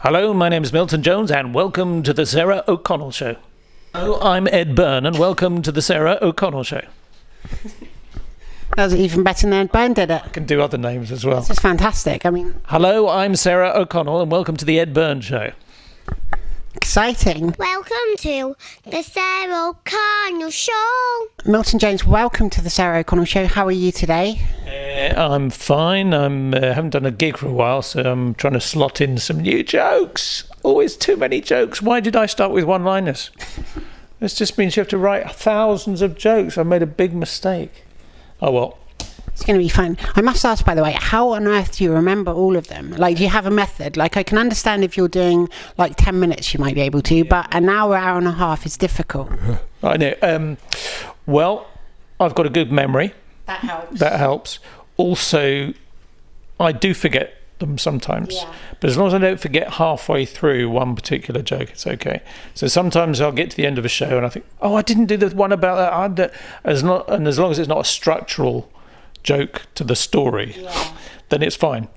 Hello, my name is Milton Jones, and welcome to the Sarah O'Connell Show. Oh, I'm Ed Byrne, and welcome to the Sarah O'Connell Show. That was even better than Ed Byrne did it. I can do other names as well. This is fantastic. Hello, I'm Sarah O'Connell, and welcome to the Ed Byrne Show. Exciting. Welcome to the Sarah O'Connell Show. Milton Jones, welcome to the Sarah O'Connell Show. How are you today? I'm fine. I haven't done a gig for a while, so I'm trying to slot in some new jokes. Always too many jokes. Why did I start with one-liners? This just means you have to write thousands of jokes. I made a big mistake. Oh, well. It's going to be fun. I must ask, by the way, how on earth do you remember all of them? Like, do you have a method? Like, I can understand if you're doing, 10 minutes, you might be able to, but an hour and a half is difficult. I know. Well, I've got a good memory. That helps. Also, I do forget them sometimes. Yeah. But as long as I don't forget halfway through one particular joke, it's okay. So sometimes I'll get to the end of a show and I think, oh, I didn't do the one about that. As long as it's not a structural joke to the story, then it's fine,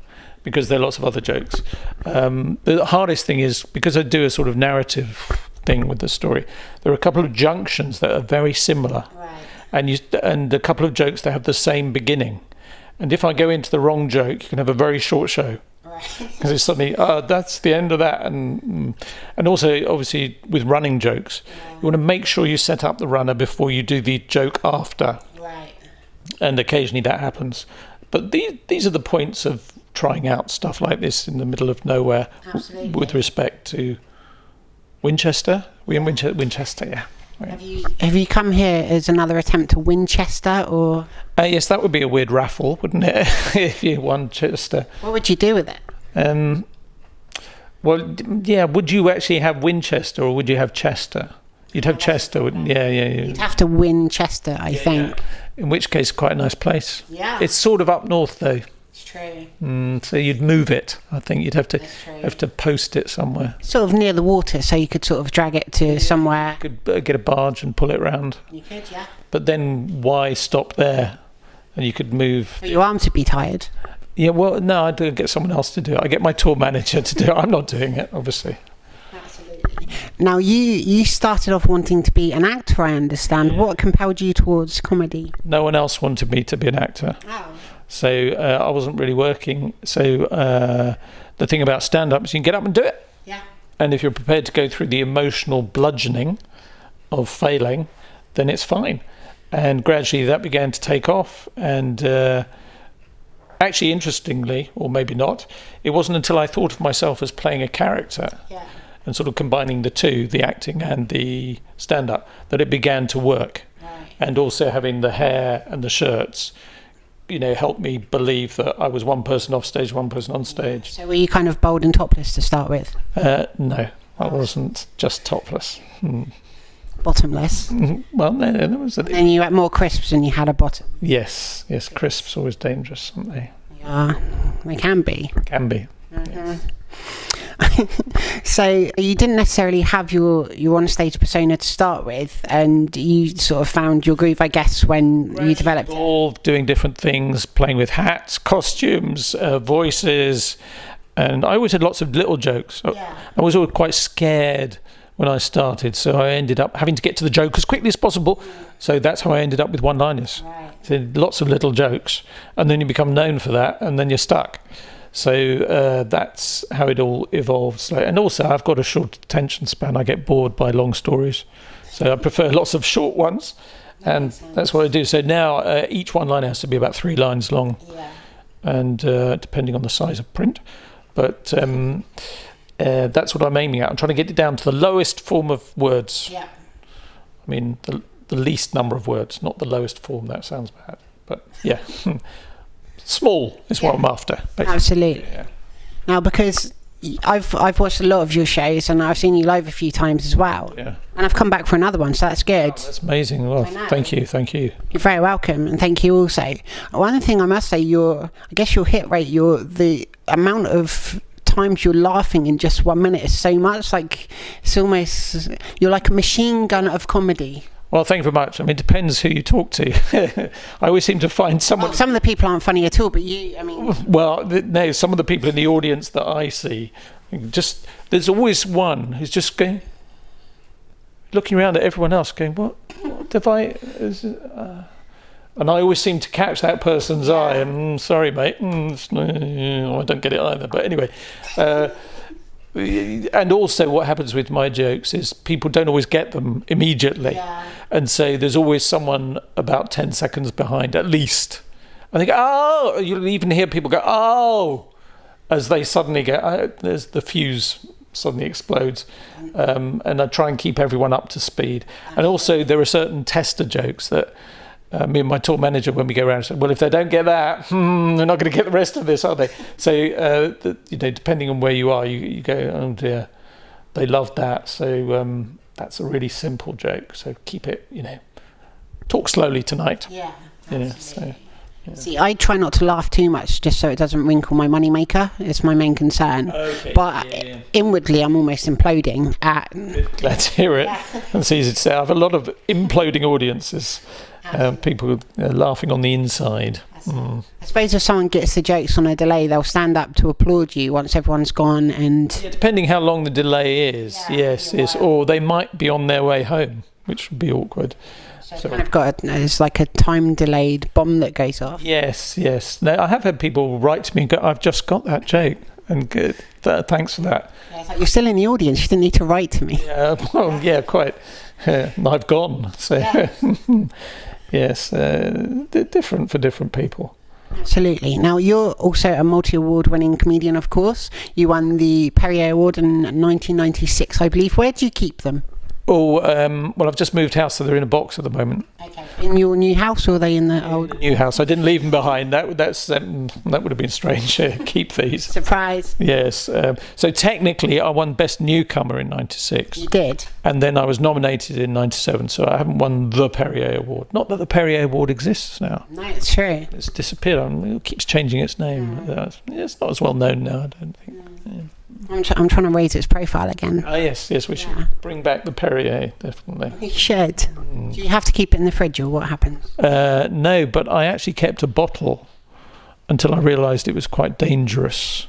because there are lots of other jokes. The hardest thing is, because I do a sort of narrative thing with the story, there are a couple of junctions that are very similar, and a couple of jokes that have the same beginning, and if I go into the wrong joke, you can have a very short show, because it's suddenly that's the end of that. And also, obviously, with running jokes, you want to make sure you set up the runner before you do the joke after. And occasionally that happens, but these are the points of trying out stuff like this in the middle of nowhere. Absolutely. With respect to Winchester. We're in Winchester, yeah. Have you come here as another attempt to Winchester, or? Yes, that would be a weird raffle, wouldn't it? If you won Chester. What would you do with it? Well, yeah. Would you actually have Winchester, or would you have Chester? You'd have Chester, wouldn't you? Yeah. You'd have to win Chester, I think. Yeah. In which case, quite a nice place. Yeah. It's sort of up north, though. It's true. So you'd move it. I think you'd have to post it somewhere. Sort of near the water, so you could sort of drag it to somewhere. You could get a barge and pull it round. You could, yeah. But then why stop there? And you could move. But your arms would be tired. Yeah, well, no, I'd get someone else to do it. I get my tour manager to do it. I'm not doing it, obviously. Now, you started off wanting to be an actor, I understand. Yeah. What compelled you towards comedy? No one else wanted me to be an actor. Oh. So I wasn't really working. So the thing about stand-up is you can get up and do it. Yeah. And if you're prepared to go through the emotional bludgeoning of failing, then it's fine. And gradually that began to take off. And actually, interestingly, or maybe not, it wasn't until I thought of myself as playing a character. Yeah. And sort of combining the two, the acting and the stand-up, that it began to work. Right. And also having the hair and the shirts, helped me believe that I was one person off stage, one person on stage. So were you kind of bold and topless to start with? No, I wasn't just topless. Bottomless? Well, no, there was a... And you had more crisps than you had a bottom? Yes, crisps are always dangerous, aren't they? Yeah, they can be. Can be, yes. So you didn't necessarily have your on-stage persona to start with, and you sort of found your groove, I guess, when you developed it. All doing different things, playing with hats, costumes, voices, and I always had lots of little jokes. Yeah. I was always quite scared when I started, so I ended up having to get to the joke as quickly as possible. So that's how I ended up with one-liners. Right. So lots of little jokes, and then you become known for that, and then you're stuck. So that's how it all evolves. And also, I've got a short attention span. I get bored by long stories. So I prefer lots of short ones. And that's what I do. So now each one line has to be about 3 lines long. Yeah. And depending on the size of print. But that's what I'm aiming at. I'm trying to get it down to the lowest form of words. Yeah. I mean, the least number of words, not the lowest form. That sounds bad. But yeah. Small is what I'm after, basically. Absolutely. Yeah. Now, because I've watched a lot of your shows, and I've seen you live a few times as well. Yeah. And I've come back for another one, so that's good. Oh, that's amazing. Well, thank you. You're very welcome, and thank you also. One thing I must say, your hit rate, the amount of times you're laughing in just 1 minute is so much. Like, it's almost, you're like a machine gun of comedy. Well, thank you very much. I mean, it depends who you talk to. I always seem to find someone... Well, some of the people aren't funny at all, but you, I mean... Well, no, some of the people in the audience that I see, There's always one who's just looking around at everyone else, going, "What have I?" And I always seem to catch that person's eye. And sorry, mate, I don't get it either. But anyway. And also what happens with my jokes is people don't always get them immediately. And so there's always someone about 10 seconds behind, at least. I think, oh, you'll even hear people go, oh, as they suddenly go, there's the fuse suddenly explodes. And I try and keep everyone up to speed. And also there are certain tester jokes that me and my tour manager, when we go around, say, well, if they don't get that, they're not going to get the rest of this, are they? So, depending on where you are, you go, oh dear, they loved that. So that's a really simple joke. So keep it, talk slowly tonight. Yeah. So. Yeah. See, I try not to laugh too much just so it doesn't wrinkle my moneymaker. It's my main concern. Okay, but inwardly, I'm almost imploding at... Glad to hear it. It's easy to say. I have a lot of imploding audiences. People laughing on the inside. I suppose if someone gets the jokes on a delay, they'll stand up to applaud you once everyone's gone. And depending how long the delay is, yes. Or they might be on their way home, which would be awkward. So kind of it's like a time delayed bomb that goes off. Yes. No, I have had people write to me and go, I've just got that joke, and good, thanks for that. It's like, you're still in the audience, you didn't need to write to me. Quite. I've gone. So yes, different for different people. Absolutely. Now, you're also a multi-award winning comedian, of course. You won the Perrier Award in 1996, I believe. Where do you keep them? Oh, well, I've just moved house, so they're in a box at the moment. Okay. In your new house, or are they in the old? In the new house. I didn't leave them behind. That would have been strange. Keep these. Surprise. Yes. So technically, I won Best Newcomer in '96. You did. And then I was nominated in '97. So I haven't won the Perrier Award. Not that the Perrier Award exists now. No, it's true. It's disappeared. It keeps changing its name. It's not as well known now, I don't think. Yeah. I'm trying to raise its profile again. Yes, we should bring back the Perrier, definitely. We should. Do you have to keep it in the fridge, or what happens? No, but I actually kept a bottle until I realised it was quite dangerous,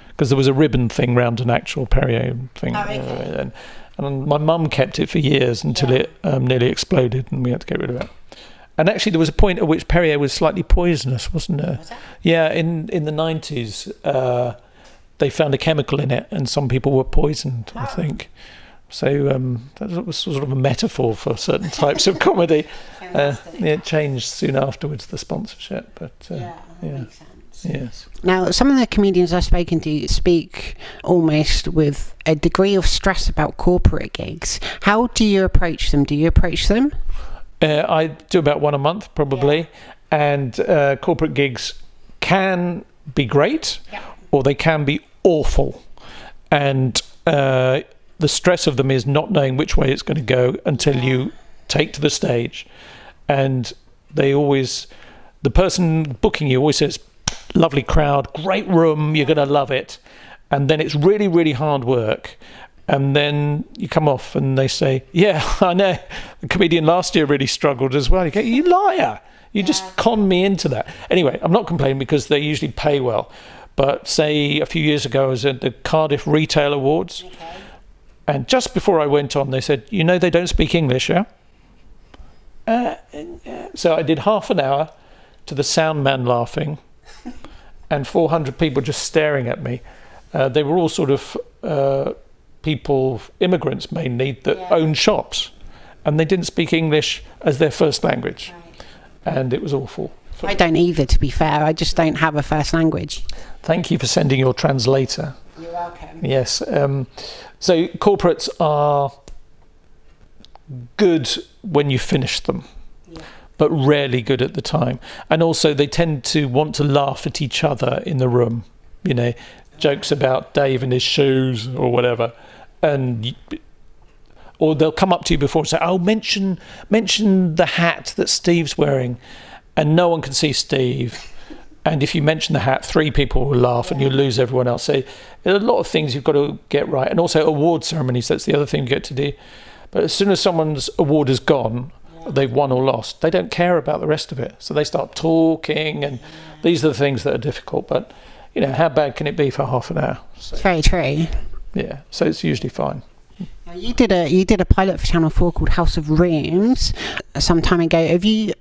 because there was a ribbon thing round an actual Perrier thing. And my mum kept it for years until it nearly exploded, and we had to get rid of it. And actually, there was a point at which Perrier was slightly poisonous, wasn't there? Was that? Yeah, in the 90s. They found a chemical in it, and some people were poisoned, I think. So that was sort of a metaphor for certain types of comedy. It changed soon afterwards, the sponsorship. But that makes sense. Yes. Now, some of the comedians I've spoken to speak almost with a degree of stress about corporate gigs. How do you approach them? Do you approach them? I do about one a month, probably. And corporate gigs can be great. Or they can be awful, and the stress of them is not knowing which way it's going to go until you take to the stage. And the person booking you always says, lovely crowd, great room, you're going to love it. And then it's really, really hard work. And then you come off and they say, yeah, I know, the comedian last year really struggled as well. You go, you liar, you just conned me into that. Anyway, I'm not complaining, because they usually pay well. But say a few years ago, I was at the Cardiff Retail Awards, and just before I went on, they said, they don't speak English, yeah? So I did half an hour to the sound man laughing and 400 people just staring at me. They were all sort of people, immigrants mainly, that own shops, and they didn't speak English as their first language. And it was awful. I don't either, to be fair. I just don't have a first language. Thank you for sending your translator. You're welcome. Yes. So corporates are good when you finish them, but rarely good at the time. And also they tend to want to laugh at each other in the room. Jokes about Dave and his shoes or whatever. Or they'll come up to you before and say, oh, mention the hat that Steve's wearing. And no one can see Steve. And if you mention the hat, 3 people will laugh and you lose everyone else. So there are a lot of things you've got to get right. And also award ceremonies, that's the other thing you get to do. But as soon as someone's award is gone, they've won or lost, they don't care about the rest of it. So they start talking, and these are the things that are difficult. But, how bad can it be for half an hour? So. It's very true. Yeah, so it's usually fine. You did a pilot for Channel 4 called House of Rooms some time ago.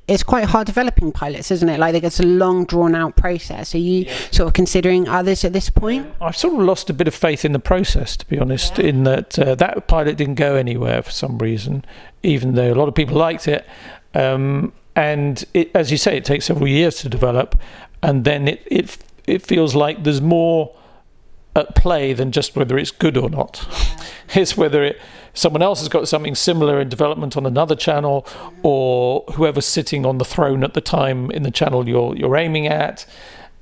It's quite hard developing pilots, isn't it? Like it's a long drawn out process. Are you sort of considering others at this point? I've sort of lost a bit of faith in the process, to be honest, in that that pilot didn't go anywhere for some reason, even though a lot of people liked it. And it, as you say, it takes several years to develop, and then it feels like there's more at play than just whether it's good or not. It's whether someone else has got something similar in development on another channel, or whoever's sitting on the throne at the time in the channel you're aiming at.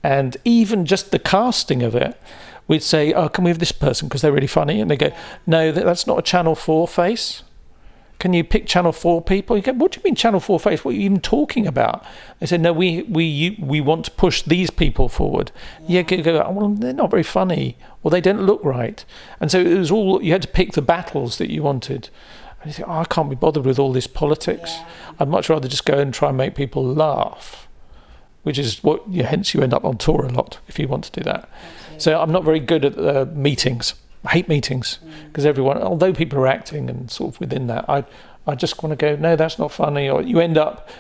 And even just the casting of it, we'd say, oh, can we have this person because they're really funny? And they go, no, that's not a Channel 4 face. Can you pick Channel 4 people? You go, what do you mean Channel 4 face? What are you even talking about? They said, no, we want to push these people forward. You go, well, they're not very funny, or they don't look right. And so it was all, you had to pick the battles that you wanted. And you think, oh, I can't be bothered with all this politics. I'd much rather just go and try and make people laugh, which is what, hence you end up on tour a lot if you want to do that. So I'm not very good at meetings. I hate meetings because everyone, although people are acting and sort of within that, I just want to go, no, that's not funny. Or you end up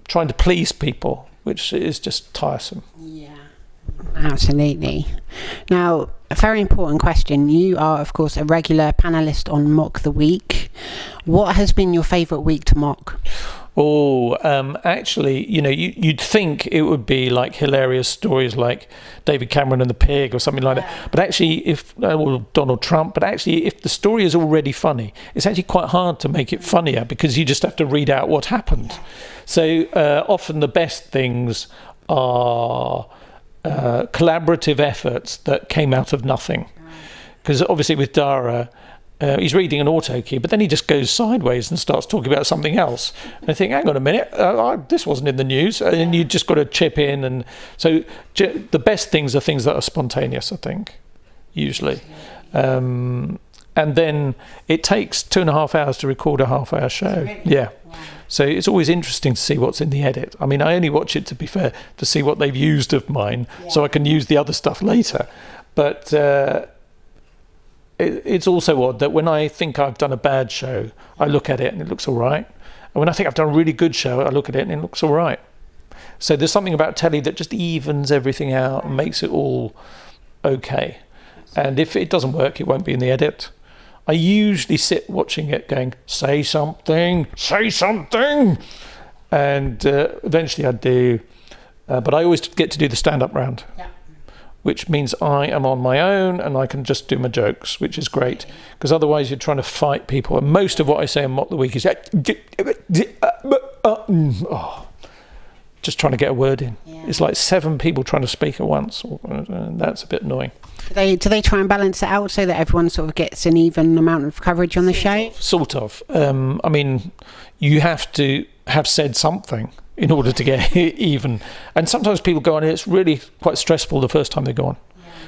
trying to please people, which is just tiresome. Yeah, absolutely. Now, a very important question. You are, of course, a regular panellist on Mock the Week. What has been your favourite week to mock? Oh, actually, you'd think it would be like hilarious stories like David Cameron and the pig or something like that. But actually, or Donald Trump, but actually, if the story is already funny, it's actually quite hard to make it funnier because you just have to read out what happened. So often the best things are collaborative efforts that came out of nothing. Because obviously with Dara, he's reading an auto cue, but then he just goes sideways and starts talking about something else. And I think, hang on a minute, this wasn't in the news. And you just got to chip in. And so the best things are things that are spontaneous, I think, usually. And then it takes 2.5 hours to record a half-hour show. Yeah. So it's always interesting to see what's in the edit. I mean, I only watch it, to be fair, to see what they've used of mine, so I can use the other stuff later. But it's also odd that when I think I've done a bad show, I look at it and it looks all right. And when I think I've done a really good show, I look at it and it looks all right. So there's something about telly that just evens everything out and makes it all okay. And if it doesn't work, it won't be in the edit. I usually sit watching it going, say something. And eventually I do. But I always get to do the stand-up round. Yeah. Which means I am on my own and I can just do my jokes, which is great. Because otherwise you're trying to fight people. And most of what I say in Mock the Week is just trying to get a word in. Yeah. It's like 7 people trying to speak at once. And that's a bit annoying. Do they try and balance it out so that everyone sort of gets an even amount of coverage on the show? Sort of. I mean, you have to have said something in order to get even. And sometimes people go on, and it's really quite stressful the first time they go on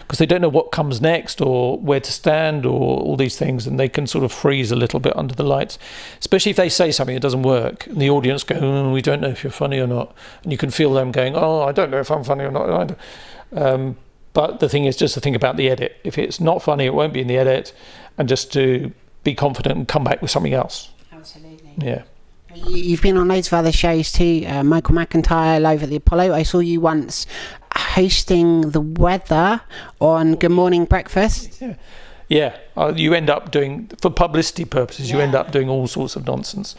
because they don't know what comes next or where to stand or all these things, and they can sort of freeze a little bit under the lights, especially if they say something that doesn't work and the audience go, we don't know if you're funny or not, and you can feel them going, I don't know if I'm funny or not. But the thing is just to think about the edit. If it's not funny, it won't be in the edit, and just to be confident and come back with something else. Absolutely. Yeah. You've been on loads of other shows too, Michael McIntyre live at the Apollo. I saw you once hosting the weather on Good Morning Breakfast. Yeah. You end up doing, for publicity purposes, you end up doing all sorts of nonsense,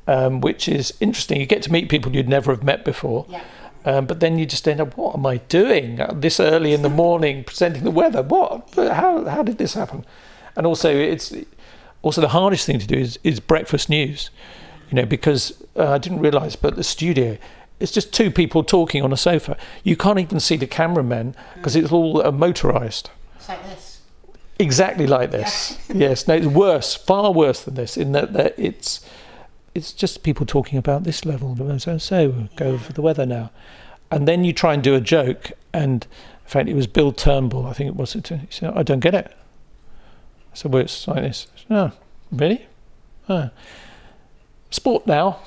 which is interesting. You get to meet people you'd never have met before. Yeah. But then you just end up, what am I doing this early in the morning presenting the weather? What? How did this happen? And also, it's also the hardest thing to do is breakfast news. Because I didn't realise, but the studio, it's just 2 people talking on a sofa. You can't even see the cameramen because it's all motorised. It's like this. Exactly like this. Yeah. Yes. No, it's worse, far worse than this. In that it's just people talking about this level. So we'll go for the weather now, and then you try and do a joke. And in fact, it was Bill Turnbull, I think it was. He said, "I don't get it." I said, "Well, it's like this." "Oh, really? Oh. Sport now."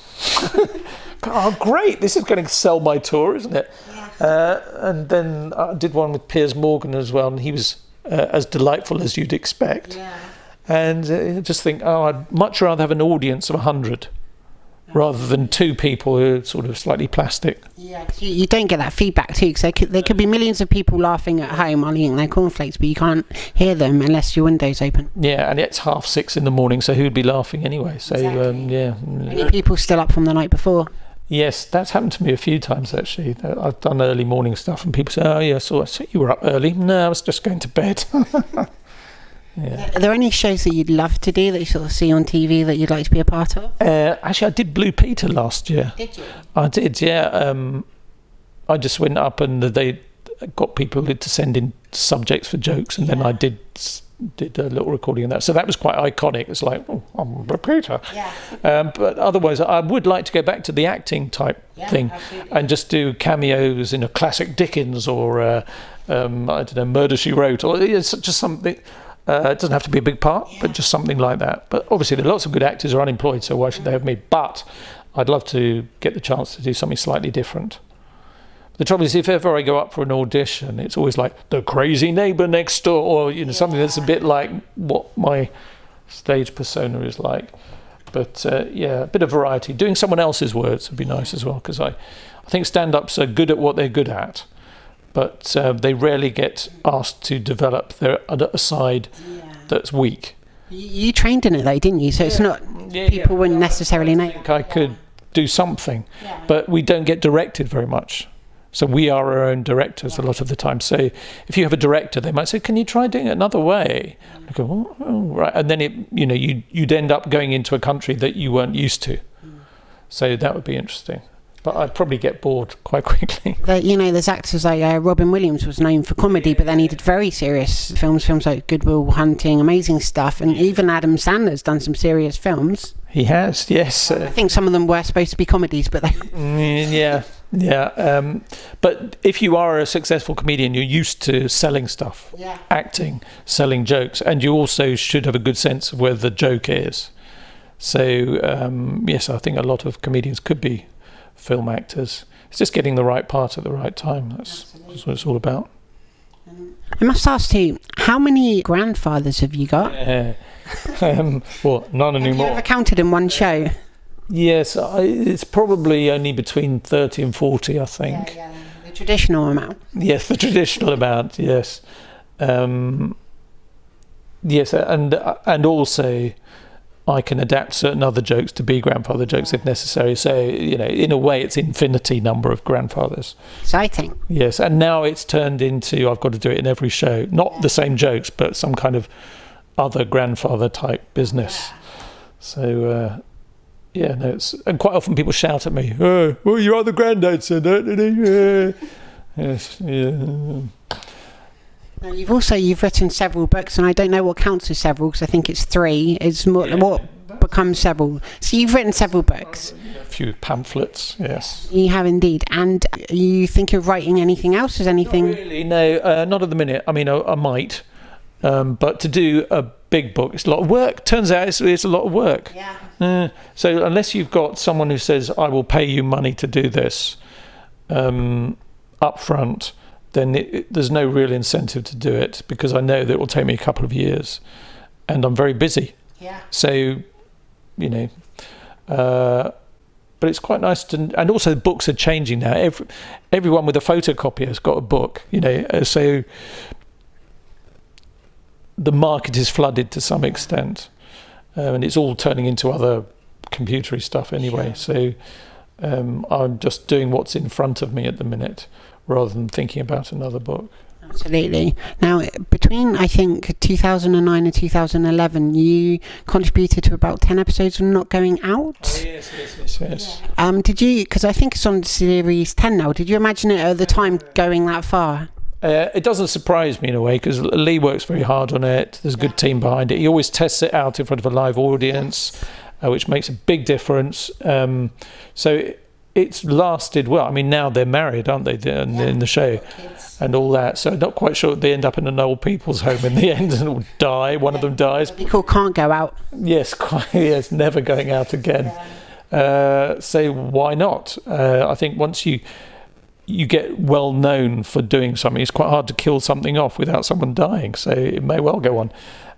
Oh, great, this is going to sell my tour, isn't it? Yeah. And then I did one with Piers Morgan as well, and he was as delightful as you'd expect. And just think, I'd much rather have an audience of 100 rather than 2 people who are sort of slightly plastic. Yeah, you don't get that feedback too, because there could be millions of people laughing at home while eating their cornflakes, but you can't hear them unless your window's open. Yeah, and it's 6:30 in the morning, so who'd be laughing anyway? So, Any people still up from the night before? Yes, that's happened to me a few times actually. I've done early morning stuff, and people say, "Oh, yeah, so you were up early." No, I was just going to bed. Yeah. Are there any shows that you'd love to do that you sort of see on TV that you'd like to be a part of? Actually, I did Blue Peter last year. Did you? I did, yeah. I just went up and they got people to send in subjects for jokes, and then I did a little recording of that. So that was quite iconic. It's like, oh, I'm Blue Peter. Yeah. But otherwise, I would like to go back to the acting type thing, and just do cameos in a classic Dickens or, I don't know, Murder, She Wrote, or it's just something. It doesn't have to be a big part, but just something like that. But obviously there are lots of good actors who are unemployed, so why should they have me? But I'd love to get the chance to do something slightly different. The trouble is, if ever I go up for an audition, it's always like the crazy neighbour next door, or something that's a bit like what my stage persona is like. But a bit of variety. Doing someone else's words would be nice as well, because I think stand-ups are good at what they're good at, but they rarely get asked to develop their other side that's weak. You trained in it though, didn't you? So it's not, people wouldn't necessarily know. I think I could do something, but we don't get directed very much. So we are our own directors a lot of the time. So if you have a director, they might say, "Can you try doing it another way?" I go, "Oh, right." And then you'd end up going into a country that you weren't used to. So that would be interesting. But I'd probably get bored quite quickly. There's actors like Robin Williams was known for comedy, but then he did very serious films like Good Will Hunting, amazing stuff. And even Adam Sandler's done some serious films. He has, yes. I think some of them were supposed to be comedies, but they... Yeah. But if you are a successful comedian, you're used to selling stuff, acting, selling jokes, and you also should have a good sense of where the joke is. So, yes, I think a lot of comedians could be film actors. It's just getting the right part at the right time. That's what it's all about. I must ask you, how many grandfathers have you got? Well, none anymore. Have you ever counted in one show? Yes, it's probably only between 30 and 40, I think. Yeah. The traditional amount. Yes, the traditional amount, yes. Yes, and also I can adapt certain other jokes to be grandfather jokes if necessary. So, in a way, it's infinity number of grandfathers. Exciting. Yes, and now it's turned into I've got to do it in every show. Not the same jokes, but some kind of other grandfather type business. So, and quite often people shout at me, "Oh, well, your other granddad said that, didn't he?" Yes, yeah. Now, you've written several books, and I don't know what counts as several, because I think it's 3. It's more what becomes several. So you've written several books. A few pamphlets, yes. You have indeed. And you think of writing anything else? Is anything? Not really, no, not at the minute. I mean, I might, but to do a big book, it's a lot of work. Turns out it's a lot of work. Yeah. So unless you've got someone who says, "I will pay you money to do this," up front, then there's no real incentive to do it, because I know that it will take me a couple of years, and I'm very busy. Yeah. So, but it's quite nice to, and also books are changing now. Everyone with a photocopier has got a book. So the market is flooded to some extent, and it's all turning into other computery stuff anyway. Sure. So I'm just doing what's in front of me at the minute, rather than thinking about another book. Absolutely. Now, between, I think, 2009 and 2011, you contributed to about 10 episodes of Not Going Out. Oh, yes. Did you, because I think it's on series 10 now, did you imagine it at the time going that far? It doesn't surprise me in a way, because Lee works very hard on it. There's a good team behind it. He always tests it out in front of a live audience, which makes a big difference. So it's lasted well. I mean, now they're married, aren't they, in the show, and all that. So I'm not quite sure they end up in an old people's home in the end and will die. One of them dies. People can't go out. Yes, yes, never going out again. So why not? I think once you you get well known for doing something. It's quite hard to kill something off without someone dying, so it may well go on.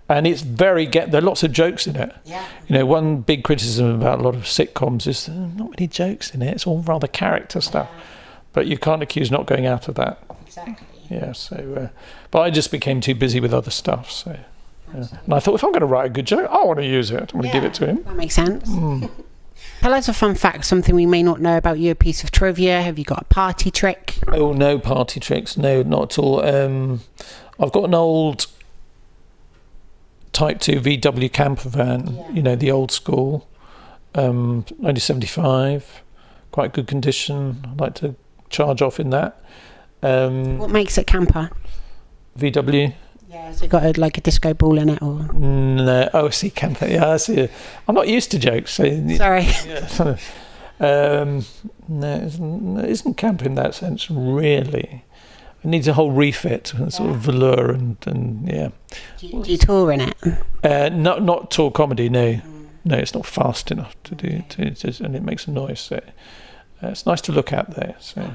And it's there are lots of jokes in it. Yeah. You know, one big criticism about a lot of sitcoms is there are not many jokes in it. It's all rather character stuff. But you can't accuse not going out of that. Exactly. Yeah, so... but I just became too busy with other stuff, so... And I thought, if I'm going to write a good joke, I want to use it. I'm going to give it to him. That makes sense. Tell us a fun fact, something we may not know about you, a piece of trivia. Have you got a party trick? Oh, no party tricks. No, not at all. I've got an old Type 2 VW camper van, you know, the old school, 1975, quite good condition. I'd like to charge off in that. What makes it camper? VW. Yeah, has it got a disco ball in it? Or? No, I see camper. Yeah, I see. I'm not used to jokes. So, Sorry. Yeah. No, it isn't camper in that sense, really. It needs a whole refit, sort of velour and yeah. Do you tour in it? Not tour comedy, no. No, it's not fast enough to do, and it makes a noise. So it's nice to look at there. So.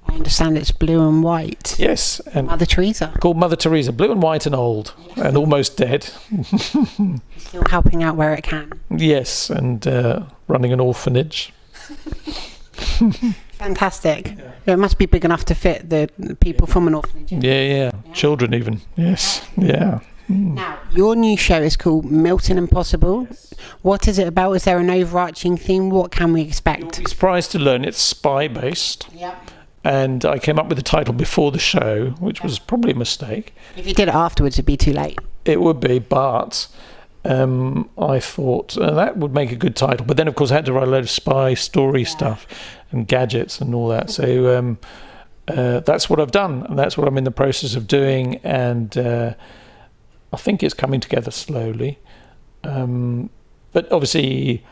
I understand it's blue and white. Yes, and Mother Teresa. Called Mother Teresa, blue and white and old, and almost dead. Still helping out where it can. Yes, and running an orphanage. Fantastic. Yeah, it must be big enough to fit the people from an orphanage. Yeah. Children even. Yes. Yeah. Now, your new show is called Milton Impossible. What is it about? Is there an overarching theme? What can we expect? You'll be surprised to learn it's spy-based. Yep. And I came up with the title before the show, which was probably a mistake. If you did it afterwards, it'd be too late. It would be, but I thought that would make a good title. But then, of course, I had to write a load of spy story stuff and gadgets and all that. So that's what I've done, and that's what I'm in the process of doing. And I think it's coming together slowly. But obviously,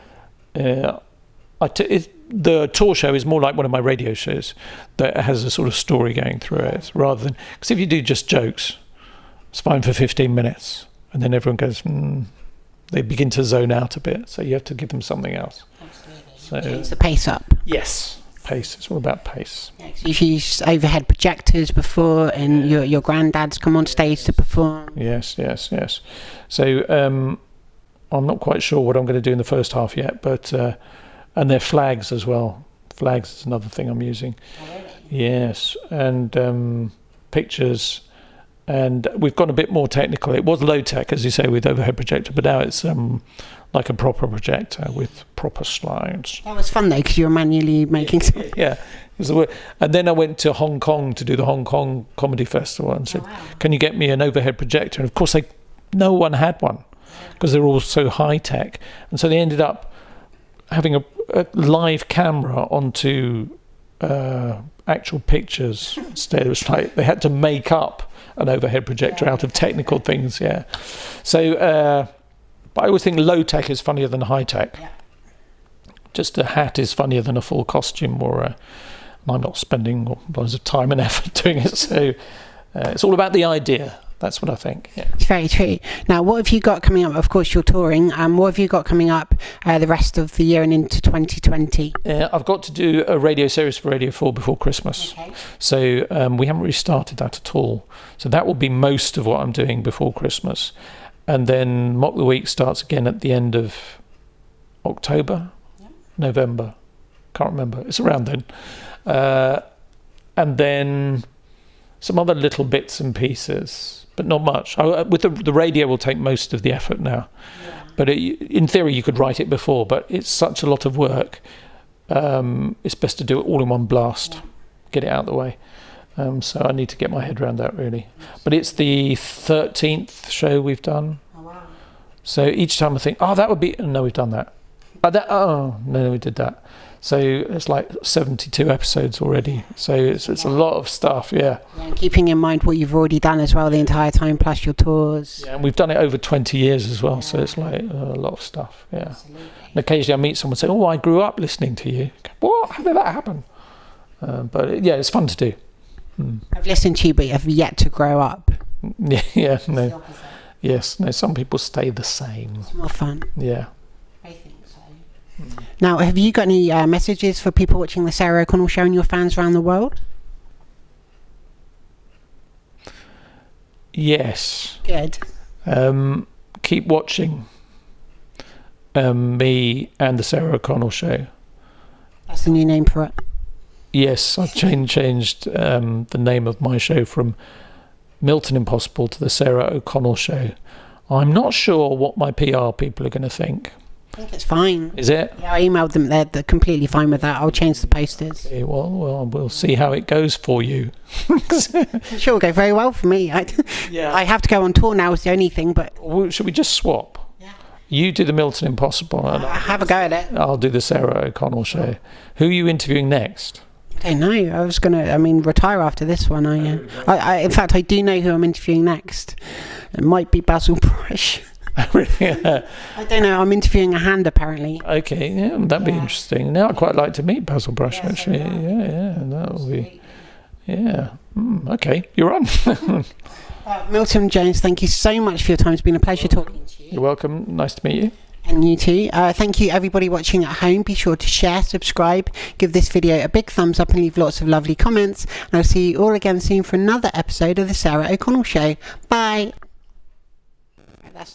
the tour show is more like one of my radio shows that has a sort of story going through it, rather than, because if you do just jokes, it's fine for 15 minutes and then everyone goes they begin to zone out a bit, so you have to give them something else. So It's the pace up. yes, pace. It's all about pace. You've used overhead projectors before, and your granddad's come on stage to perform. Yes. So I'm not quite sure what I'm going to do in the first half yet, but and they're flags as well. Flags is another thing I'm using. Oh, really? Yes, and pictures, and we've gone a bit more technical. It was low tech, as you say, with overhead projector, but now it's like a proper projector with proper slides. That was fun though, because you were manually making something. Yeah, and then I went to Hong Kong to do the Hong Kong Comedy Festival and said, "Can you get me an overhead projector?" And of course, no one had one because they're all so high tech, and so they ended up having a live camera onto actual pictures instead. It was like they had to make up an overhead projector out of technical things. Yeah. So, but I always think low tech is funnier than high tech. Yeah. Just a hat is funnier than a full costume, and I'm not spending loads of time and effort doing it. So it's all about the idea. That's what I think. Yeah. It's very true. Now, what have you got coming up? Of course, you're touring. What have you got coming up the rest of the year and into 2020? I've got to do a radio series for Radio 4 before Christmas. Okay. So we haven't really started that at all. So that will be most of what I'm doing before Christmas. And then Mock the Week starts again at the end of October, November. Can't remember. It's around then. And then some other little bits and pieces, but not much. With the radio will take most of the effort now. Yeah. But in theory, you could write it before, but it's such a lot of work. It's best to do it all in one blast, get it out of the way. So I need to get my head around that, really. But it's the 13th show we've done. Oh, wow. So each time I think, that would be... No, we've done that. No, we did that. So it's like 72 episodes already. So it's a lot of stuff, yeah. And keeping in mind what you've already done as well the entire time, plus your tours. Yeah, and we've done it over 20 years as well, so it's like a lot of stuff, yeah. Absolutely. And occasionally I meet someone and say, I grew up listening to you. What? How did that happen? But it's fun to do. I've listened to you, but you have yet to grow up. Yeah, no. Yes, no, some people stay the same. It's more fun. Yeah. I think so. Now, have you got any messages for people watching the Sarah O'Connell Show and your fans around the world? Yes. Good. Keep watching me and the Sarah O'Connell Show. That's the new name for it. Yes, I've changed the name of my show from Milton Impossible to the Sarah O'Connell Show. I'm not sure what my PR people are going to think. I think it's fine. Is it? Yeah, I emailed them. They're completely fine with that. I'll change the posters. Okay, well, we'll see how it goes for you. I'm sure it'll go very well for me. I have to go on tour now is the only thing, but... Should we just swap? Yeah. You do the Milton Impossible. And have a go at it. I'll do the Sarah O'Connell Show. Who are you interviewing next? I don't know. I was going to, retire after this one. In fact, I do know who I'm interviewing next. It might be Basil Brush. Really? I don't know. I'm interviewing a hand, apparently. Okay, yeah, that'd be interesting. Now, I'd quite like to meet Basil Brush, actually. Yeah, that will be... Yeah. Okay, you're on. Milton Jones, thank you so much for your time. It's been a pleasure talking to you. You're welcome. Nice to meet you. And you too. Thank you everybody watching at home. Be sure to share, subscribe, give this video a big thumbs up and leave lots of lovely comments. And I'll see you all again soon for another episode of the Sarah O'Connell Show. Bye. That's